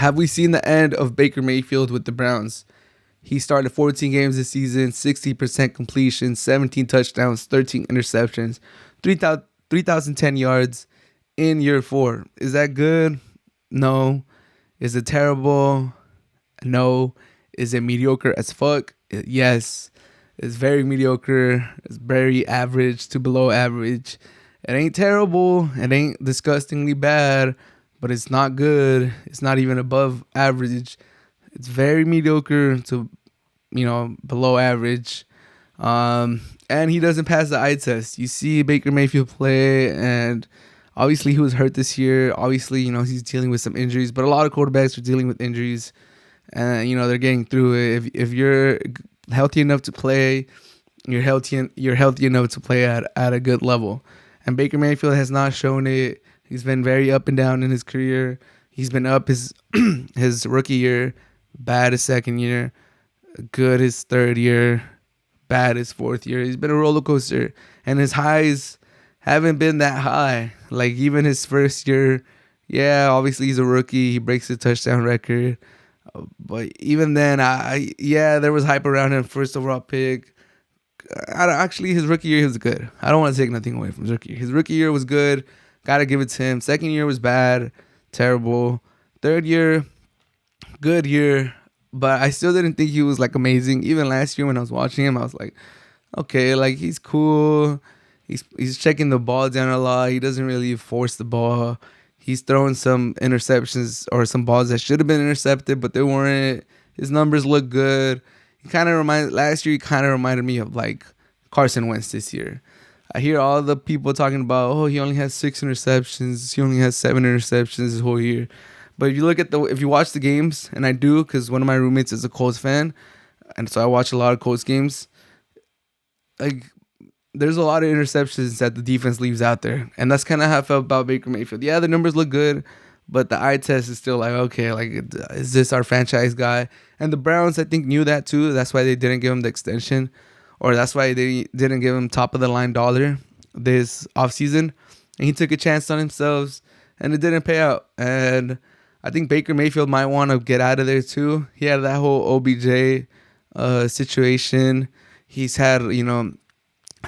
have we seen the end of Baker Mayfield with the Browns? He started 14 games this season, 60% completion, 17 touchdowns, 13 interceptions, 3,010 yards in year 4. Is that good? No. Is it terrible? No. Is it mediocre as fuck? Yes. It's very mediocre. It's very average to below average. It ain't terrible. It ain't disgustingly bad, but it's not good. It's not even above average. It's very mediocre to, below average. And he doesn't pass the eye test. You see Baker Mayfield play, and obviously he was hurt this year. Obviously, he's dealing with some injuries, but a lot of quarterbacks are dealing with injuries, and they're getting through it. If you're healthy enough to play, you're healthy enough to play at a good level. And Baker Mayfield has not shown it. He's been very up and down in his career. He's been up his his rookie year, bad his second year, good his third year, bad his fourth year. He's been a roller coaster, and his highs haven't been that high. Like even his first year, yeah, obviously he's a rookie. He breaks the touchdown record, but even then, there was hype around him. First overall pick. Actually, his rookie year he was good. I don't want to take nothing away from his rookie year. His rookie year was good. Gotta give it to him. Second year was bad, terrible. Third year, good year. But I still didn't think he was like amazing. Even last year when I was watching him, I was like, okay, like he's cool. He's checking the ball down a lot. He doesn't really force the ball. He's throwing some interceptions or some balls that should have been intercepted, but they weren't. His numbers look good. Last year he kind of reminded me of like Carson Wentz this year. I hear all the people talking about, oh, he only has 6 interceptions. He only has 7 interceptions this whole year. But if you watch the games, and I do, because one of my roommates is a Colts fan, and so I watch a lot of Colts games. Like, there's a lot of interceptions that the defense leaves out there, and that's kind of how I felt about Baker Mayfield. Yeah, the numbers look good, but the eye test is still like, okay, like, is this our franchise guy? And the Browns, I think, knew that too. That's why they didn't give him the extension, or that's why they didn't give him top of the line dollar this offseason. And he took a chance on himself, and it didn't pay out. And I think Baker Mayfield might want to get out of there too. He had that whole OBJ situation. He's had,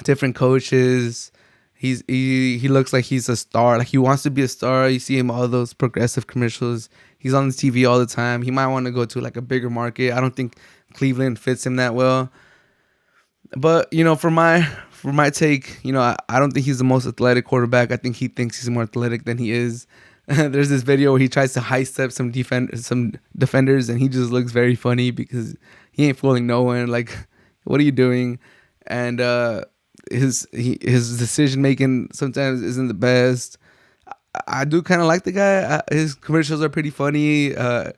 different coaches. He looks like he's a star. Like he wants to be a star. You see him all those progressive commercials. He's on the TV all the time. He might want to go to like a bigger market. I don't think Cleveland fits him that well. But for my take, I don't think he's the most athletic quarterback. I think he thinks he's more athletic than he is. There's this video where he tries to high step some defenders, and he just looks very funny because he ain't fooling no one. Like, what are you doing? And his decision making sometimes isn't the best. I do kind of like the guy. His commercials are pretty funny. I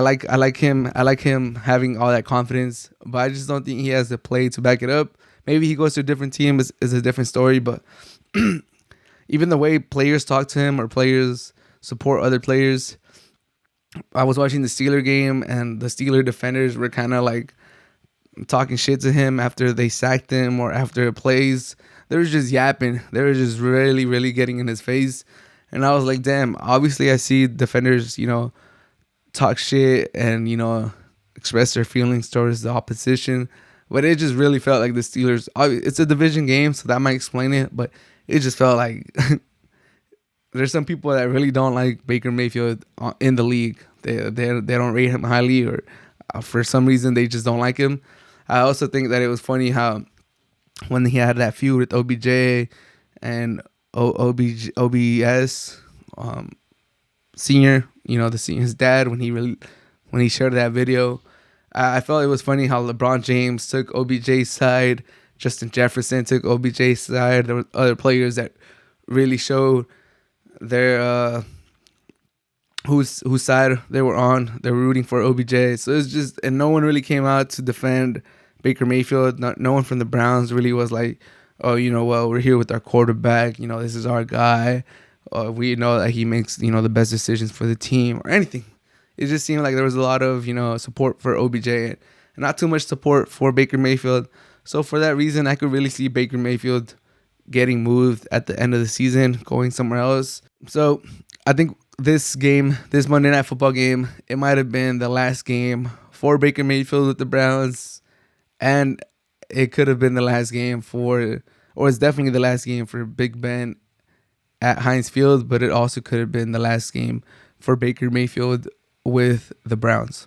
like him. I like him having all that confidence, but I just don't think he has the play to back it up. Maybe he goes to a different team is a different story, but even the way players talk to him or players support other players. I was watching the Steeler game, and the Steeler defenders were kind of like talking shit to him after they sacked him or after plays. They were just yapping. They were just really, really getting in his face. And I was like, damn, obviously I see defenders, talk shit and, express their feelings towards the opposition. But it just really felt like the Steelers, it's a division game, so that might explain it. But it just felt like there's some people that really don't like Baker Mayfield in the league. They don't rate him highly, or for some reason they just don't like him. I also think that it was funny how when he had that feud with OBJ and OBS senior, his dad, when he shared that video, I felt it was funny how LeBron James took OBJ's side, Justin Jefferson took OBJ's side. There were other players that really showed their whose side they were on. They were rooting for OBJ. So it's just, and no one really came out to defend Baker Mayfield. No one from the Browns really was like, oh, well, we're here with our quarterback. This is our guy. We know that he makes, the best decisions for the team or anything. It just seemed like there was a lot of, support for OBJ and not too much support for Baker Mayfield. So for that reason, I could really see Baker Mayfield getting moved at the end of the season, going somewhere else. So I think this game, this Monday Night Football game, it might have been the last game for Baker Mayfield with the Browns, and it could have been the last game or it's definitely the last game for Big Ben at Heinz Field, but it also could have been the last game for Baker Mayfield with the Browns.